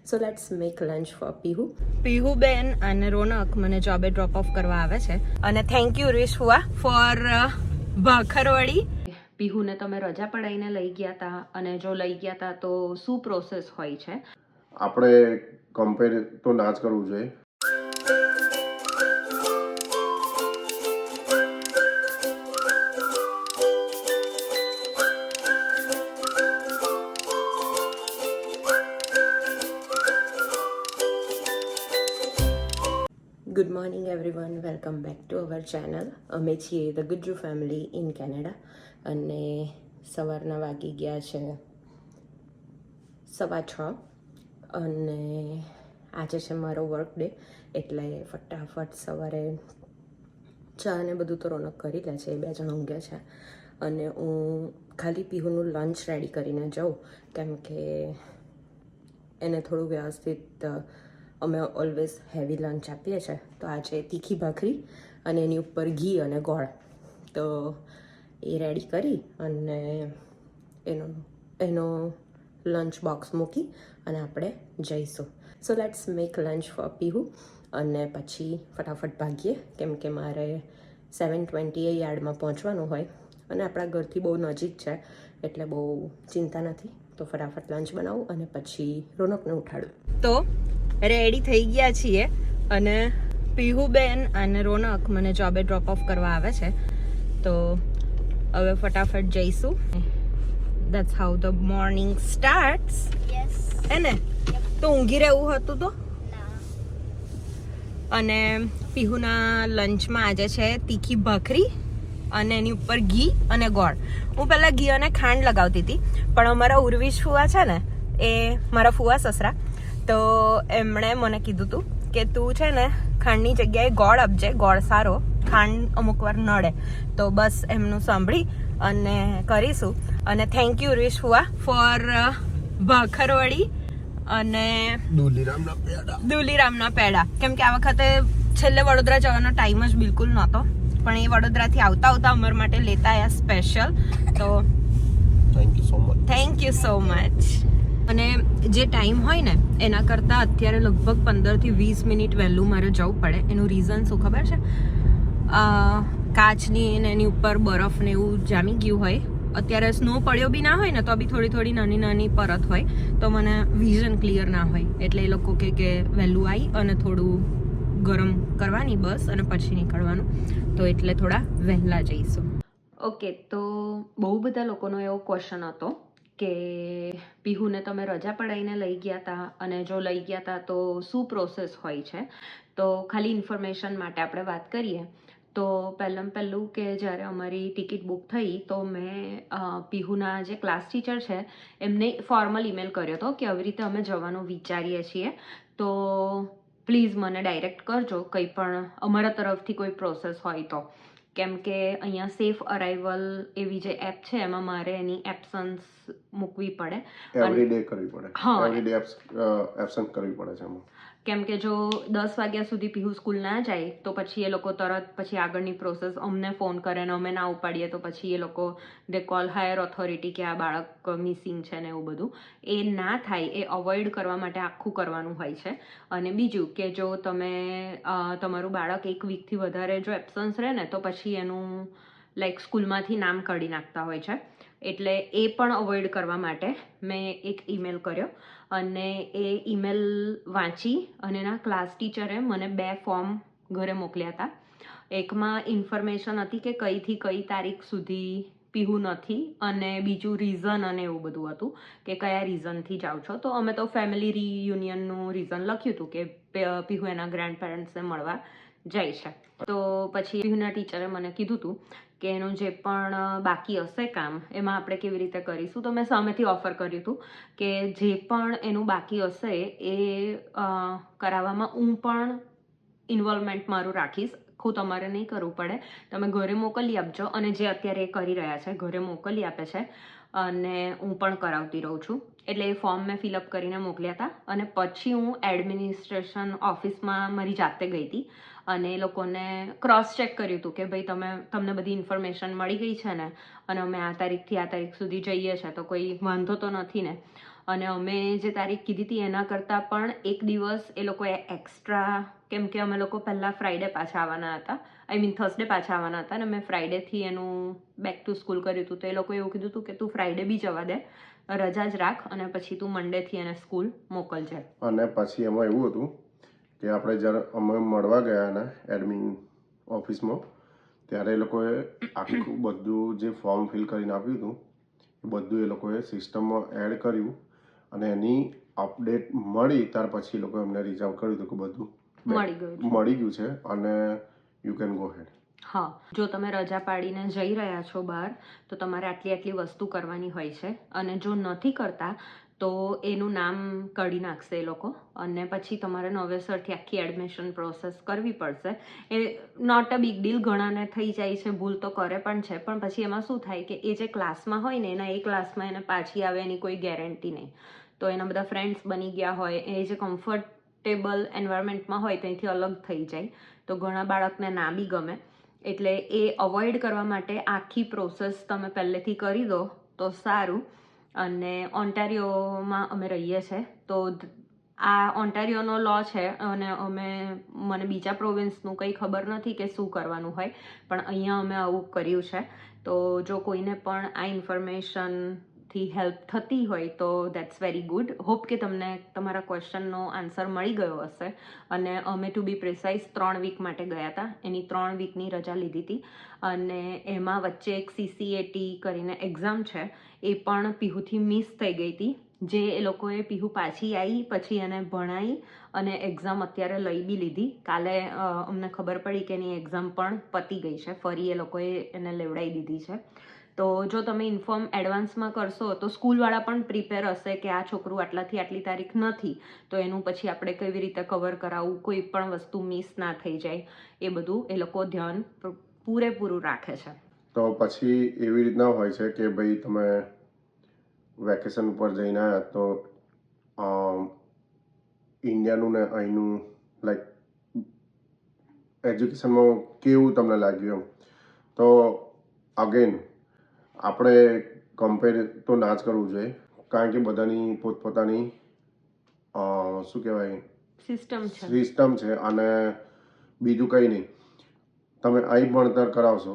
So let's make lunch for Pihu. Pihu બેન અને રોનક મને જોબે ડ્રોપ ઓફ કરવા આવે છે અને થેન્ક યુ રીશુઆ ફોર ભાખરવડી. પીહુને તમે રજા પડાઈને લઈ ગયા હતા અને જો લઈ ગયા હતા તો શું પ્રોસેસ હોય છે? આપણે કમ્પેર તો ના જ કરવું જોઈએ. Good morning everyone, welcome back to our channel. અમે છીએ the Gujju family in Canada અને સવારના વાગી ગયા છે 6:15 અને આજે છે મારો વર્ક ડે એટલે ફટાફટ સવારે ચા ને બધું તો રોનક કરી લે છે, 2 જણ ઊંઘ્યા છે અને હું ખાલી પીહુનું લંચ રેડી કરીને જાઉં કેમ કે એને થોડું વ્યવસ્થિત અમે ઓલવેઝ હેવી લંચ આપીએ છીએ. તો આજે તીખી ભાખરી અને એની ઉપર ઘી અને ગોળ, તો એ રેડી કરી અને એનો લંચ બોક્સ મૂકી અને આપણે જઈશું. So let's make lunch for Pihu અને પછી ફટાફટ ભાગીએ કેમ કે મારે 7:20 યાર્ડમાં પહોંચવાનું હોય અને આપણા ઘરથી બહુ નજીક છે એટલે બહુ ચિંતા નથી. તો ફટાફટ લંચ બનાવું અને પછી રોનકને ઉઠાડું. તો રેડી થઈ ગયા છીએ અને પીહુ બેન અને રોનક મને જોબે ડ્રોપ ઓફ કરવા આવે છે તો હવે ફટાફટ જઈશું. That's how the morning starts. હે ને? તો ઊંઘી રહેવું હતું તો. અને પીહુના લંચમાં આજે છે તીખી ભાખરી અને એની ઉપર ઘી અને ગોળ. હું પહેલાં ઘી અને ખાંડ લગાવતી હતી પણ અમારા ઉર્વિશ ફુવા છે ને, એ મારા ફુવા સસરા, તો એમણે મને કીધું હતું કે તું છે ને ખાંડની જગ્યાએ ગોળ આપજે, ગોળ સારો, ખાંડ અમુક વાર નડે. તો બસ એમનું સાંભળી અને કરીશું. અને થેન્ક યુ ઉર્વિશ ફુવા ફોર ભાખરવડી અને દુલીરામના પેડા. કેમ કે આ વખતે છેલ્લે વડોદરા જવાનો ટાઈમ જ બિલકુલ નહોતો પણ એ વડોદરાથી આવતા અમારા માટે લેતા આવ્યા સ્પેશિયલ. તો થેન્ક યુ સો મચ. અને જે ટાઈમ હોય ને એના કરતાં અત્યારે લગભગ 15 થી 20 મિનિટ વહેલું મારે જવું પડે. એનું રીઝન શું ખબર છે? કાચની ને એની ઉપર બરફ ને એવું જામી ગયું હોય. અત્યારે સ્નો પડ્યો બી ના હોય ને તો બી થોડી થોડી નાની નાની પરત હોય તો મને વિઝન ક્લિયર ના હોય એટલે એ લોકો કે વહેલું આવી અને થોડું ગરમ કરવાની બસ અને પછી નીકળવાનું. તો એટલે થોડા વહેલા જઈશું. ઓકે, તો બહુ બધા લોકોનો એવો ક્વેશ્ચન હતો કે પીહુને તમે રજા પડાઈને લઈ ગયા હતા અને જો લઈ ગયા હતા તો શું પ્રોસેસ હોય છે. તો ખાલી ઇન્ફોર્મેશન માટે આપણે વાત કરીએ તો પહેલું કે જ્યારે અમારી ટિકિટ બુક થઈ તો મેં પીહુના જે ક્લાસ ટીચર છે એમને ફોર્મલ ઈમેલ કર્યો હતો કે આવી રીતે અમે જવાનું વિચારીએ છીએ તો પ્લીઝ મને ડાયરેક્ટ કરજો કંઈ પણ અમારા તરફથી કોઈ પ્રોસેસ હોય તો. કેમ કે અહીંયા સેફ અરાઇવલ એવી જે એપ છે એમાં મારે એની એબ્સન્સ મૂકવી પડે, એવરી ડે કરવી પડે. હા, એવરી ડે એબ્સન્ટ કરવી પડે છે એમાં. કેમ કે જો 10 વાગ્યા સુધી પીહુ સ્કૂલ ના જાય તો પછી એ લોકો તરત પછી આગળની પ્રોસેસ અમને ફોન કરે ને અમે ના ઉપાડીએ તો પછી એ લોકો દે કોલ હાયર ઓથોરિટી કે આ બાળક મિસિંગ છે ને એવું બધું. એ ના થાય એ અવોઇડ કરવા માટે આખું કરવાનું હોય છે. અને બીજું કે જો તમે તમારું બાળક 1 વીકથી વધારે જો એબ્સન્સ રહે ને તો પછી એનું લાઈક સ્કૂલમાંથી નામ કાઢી નાખતા હોય છે. એટલે એ પણ અવોઇડ કરવા માટે મેં એક ઈમેલ કર્યો અને એ ઈમેલ વાંચી અને એના ક્લાસ ટીચરે મને 2 ફોર્મ ઘરે મોકલ્યા હતા. એકમાં ઇન્ફોર્મેશન હતી કે કઈથી કઈ તારીખ સુધી પીહુ નથી અને બીજું રીઝન અને એવું બધું હતું કે કયા રીઝનથી જાઓ છો. તો અમે તો ફેમિલી રિયુનિયનનું રીઝન લખ્યું હતું કે પીહુ એના ગ્રેન્ડ પેરેન્ટ્સને મળવા જાય છે. તો પછી પીહુના ટીચરે મને કીધું હતું કે એનું જે પણ બાકી હશે કામ એમાં આપણે કેવી રીતે કરીશું. તો મેં સામેથી ઓફર કર્યું હતું કે જે પણ એનું બાકી હશે એ કરાવવામાં હું પણ ઇન્વોલ્વમેન્ટ મારું રાખીશ. આખું તમારે નહીં કરવું પડે, તમે ઘરે મોકલી આપજો. અને જે અત્યારે એ કરી રહ્યા છે ઘરે મોકલી આપે છે અને હું પણ કરાવતી રહું છું. એટલે એ ફોર્મ મેં ફિલઅપ કરીને મોકલ્યા હતા અને પછી હું એડમિનિસ્ટ્રેશન ઓફિસમાં મારી જાતે ગઈ હતી અને એ લોકોને ક્રોસ ચેક કર્યું હતું કે ભાઈ તમને બધી ઇન્ફોર્મેશન મળી ગઈ છે ને અને અમે આ તારીખથી આ તારીખ સુધી જઈએ છીએ તો કોઈ વાંધો તો નથી ને. અને અમે જે તારીખ કીધી હતી એના કરતાં પણ એક દિવસ એ લોકોએ એક્સ્ટ્રા, કેમ કે અમે લોકો પહેલાં ફ્રાઈડે પાછા આવવાના હતા, થર્સડે પાછા આવવાના હતા, અને મેં ફ્રાઈડેથી એનું બેક ટુ સ્કૂલ કર્યું હતું. તો એ લોકોએ એવું કીધું હતું કે તું ફ્રાઈડે બી જવા દે, રજા જ રાખ, અને પછી તું મંડેથી એને સ્કૂલ મોકલજે. અને પછી એમાં એવું હતું કે આપણે જ્યારે અમે મળવા ગયા ને એડમિન ઓફિસમાં, ત્યારે એ લોકોએ આખું બધું જે ફોર્મ ફિલ કરીને આપ્યું હતું એ બધું એ લોકોએ સિસ્ટમમાં એડ કર્યું, અને એની અપડેટ મળી ત્યાર પછી એ લોકોએ અમને રીચ આઉટ કર્યું હતું કે બધું મળી ગયું છે અને યુ કેન ગો હેડ. હા, જો તમે રજા પાડીને જઈ રહ્યા છો બહાર તો તમારે આટલી આટલી વસ્તુ કરવાની હોય છે, અને જો નથી કરતા તો એનું નામ કાઢી નાખશે એ લોકો, અને પછી તમારે નવેસરથી આખી એડમિશન પ્રોસેસ કરવી પડશે. એ નોટ અ બિગ ડીલ, ઘણાને થઈ જાય છે, ભૂલ તો કરે પણ છે, પણ પછી એમાં શું થાય કે એ જે ક્લાસમાં હોય ને એના એ ક્લાસમાં એને પાછી આવે એની કોઈ ગેરંટી નહીં. તો એના બધા ફ્રેન્ડ્સ બની ગયા હોય, એ જે કમ્ફર્ટેબલ એન્વાયરમેન્ટમાં હોય ત્યાંથી અલગ થઈ જાય, તો ઘણા બાળકને ના બી ગમે. એટલે એ અવોઇડ કરવા માટે આખી પ્રોસેસ તમે પહેલેથી કરી દો તો સારું. અને ઓન્ટારિયોમાં અમે રહીએ છીએ, તો આ ઓન્ટારિયોનો લો છે, અને મને બીજા પ્રોવિન્સનું કંઈ ખબર નથી કે શું કરવાનું હોય, પણ અહીંયા અમે આવું કર્યું છે. તો જો કોઈને પણ આ ઇન્ફોર્મેશનથી હેલ્પ થતી હોય તો દેટ્સ વેરી ગુડ. હોપ કે તમને તમારા ક્વેશ્ચનનો આન્સર મળી ગયો હશે. અને અમે ટુ બી પ્રિસાઇઝ 3 વીક માટે ગયા હતા, એની 3 વીકની રજા લીધી હતી, અને એમાં વચ્ચે એક CCAT કરીને એક્ઝામ છે, એ પણ પીહુથી મિસ થઈ ગઈ હતી. જે એ લોકોએ પીહુ પાછી આવી પછી એને ભણાઈ અને એક્ઝામ અત્યારે લઈ બી લીધી. કાલે અમને ખબર પડી કે એની એક્ઝામ પણ પતી ગઈ છે, ફરી એ લોકોએ એને લેવડાવી દીધી છે. તો જો તમે ઇન્ફોર્મ એડવાન્સમાં કરશો તો સ્કૂલવાળા પણ પ્રિપેર હશે કે આ છોકરું આટલાથી આટલી તારીખ નથી, તો એનું પછી આપણે કેવી રીતે કવર કરાવવું, કોઈ પણ વસ્તુ મિસ ના થઈ જાય, એ બધું એ લોકો ધ્યાન પૂરેપૂરું રાખે છે. તો પછી એવી રીતના હોય છે કે ભાઈ તમે વેકેશન ઉપર જઈને આવ્યા તો ઇન્ડિયાનું ને અહીંનું લાઈક એજ્યુકેશનમાં કેવું તમને લાગ્યું એમ? તો અગેન આપણે કમ્પેર તો ના જ કરવું જોઈએ, કારણ કે બધાની પોતપોતાની શું કહેવાય સિસ્ટમ છે, અને બીજું કંઈ નહીં. તમે અહીં ભણતર કરાવશો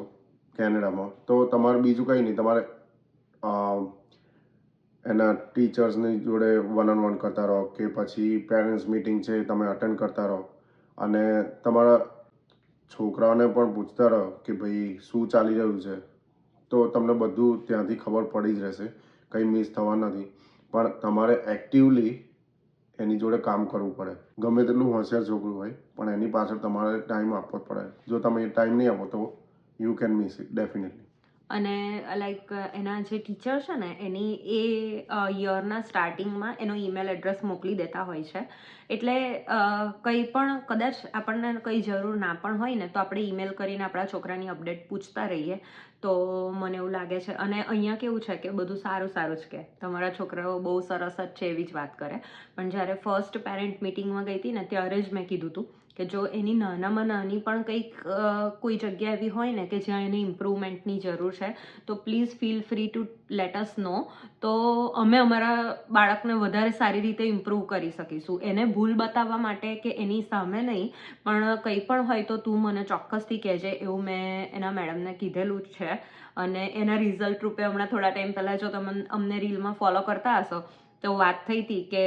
કેનેડામાં તો તમારે બીજું કંઈ નહીં, તમારે એના ટીચર્સની જોડે 1-on-1 કરતા રહો, કે પછી પેરેન્ટ્સ મીટિંગ છે તમે અટેન્ડ કરતા રહો, અને તમારા છોકરાઓને પણ પૂછતા રહો કે ભાઈ શું ચાલી રહ્યું છે, તો તમને બધું ત્યાંથી ખબર પડી જ રહેશે, કંઈ મિસ થવા નથી. પણ તમારે એક્ટિવલી એની જોડે કામ કરવું પડે. ગમે તેટલું હોશિયાર છોકરું હોય પણ એની પાછળ તમારે ટાઈમ આપવો જ પડે. જો તમે ટાઈમ નહીં આપો તો you can miss it definitely. અને લાઈક એના જે ટીચર છે ને એની એ યરના સ્ટાર્ટિંગમાં એનો ઈમેલ એડ્રેસ મોકલી દેતા હોય છે, એટલે કંઈ પણ કદાચ આપણને કંઈ જરૂર ના પણ હોય ને તો આપણે ઈમેલ કરીને આપણા છોકરાની અપડેટ પૂછતા રહીએ તો મને એવું લાગે છે. અને અહીંયા કેવું છે કે બધું સારું સારું જ કે તમારા છોકરાઓ બહુ સરસ જ છે એવી જ વાત કરે, પણ જ્યારે ફર્સ્ટ પેરેન્ટ મિટિંગમાં ગઈ હતી ને ત્યારે જ મેં કીધું હતું કે જો એની નાનામાં નાની પણ કંઈક કોઈ જગ્યા એવી હોય ને કે જ્યાં એને ઇમ્પ્રુવમેન્ટની જરૂર છે તો please feel free to let us know, તો અમે અમારા બાળકને વધારે સારી રીતે ઇમ્પ્રૂવ કરી શકીશું. એને ભૂલ બતાવવા માટે કે એની સામે નહીં, પણ કંઈ પણ હોય તો તું મને ચોક્કસથી કહેજે, એવું મેં એના મેડમને કીધેલું જ છે. અને એના રિઝલ્ટ રૂપે હમણાં થોડા ટાઈમ પહેલાં જો તમે અમને રીલમાં ફોલો કરતા હશો તો વાત થઈ હતી કે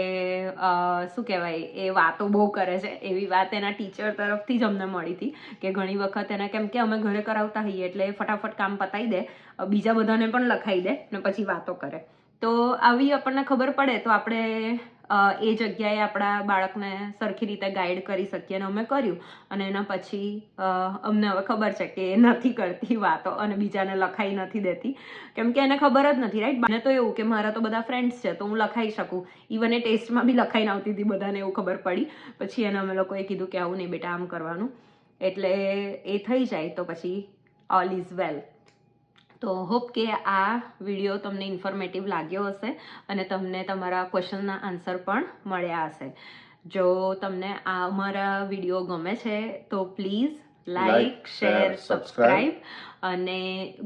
શું કહેવાય, એ વાતો બહુ કરે છે એવી વાત એના ટીચર તરફથી જ અમને મળી હતી કે ઘણી વખત એને, કેમ કે અમે ઘરે કરાવતા હોઈએ એટલે ફટાફટ કામ પતાવી દે, બીજા બધાને પણ લખાઈ દે ને પછી વાતો કરે. તો આવી આપણને ખબર પડે તો આપણે એ જગ્યાએ આપણા બાળકને સરખી રીતે ગાઈડ કરી શકીએ, અને અમે કર્યું. અને એના પછી અમને હવે ખબર છે કે એ નથી કરતી વાતો અને બીજાને લખાઈ નથી દેતી, કેમ કે એને ખબર જ નથી, રાઈટ? મને તો એવું કે મારા તો બધા ફ્રેન્ડ્સ છે તો હું લખાઈ શકું, ઇવન એ ટેસ્ટમાં બી લખાઈને આવતી હતી, બધાને એવું ખબર પડી. પછી એને અમે લોકોએ કીધું કે આવું નહીં બેટા, આમ કરવાનું, એટલે એ થઈ જાય તો પછી ઓલ ઇઝ વેલ. તો હોપ કે આ વિડીયો તમને ઇન્ફોર્મેટિવ લાગ્યો હશે અને તમને તમારા ક્વેશ્ચનના આન્સર પણ મળ્યા હશે. જો તમને આ અમારા વિડીયો ગમે છે તો પ્લીઝ લાઈક શેર સબસ્ક્રાઈબ અને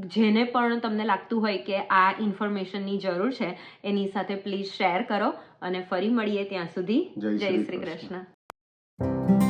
જેને પણ તમને લાગતું હોય કે આ ઇન્ફોર્મેશનની જરૂર છે એની સાથે પ્લીઝ શેર કરો અને ફરી મળીએ ત્યાં સુધી જય જય શ્રી શ્રી કૃષ્ણ. કૃષ્ણ.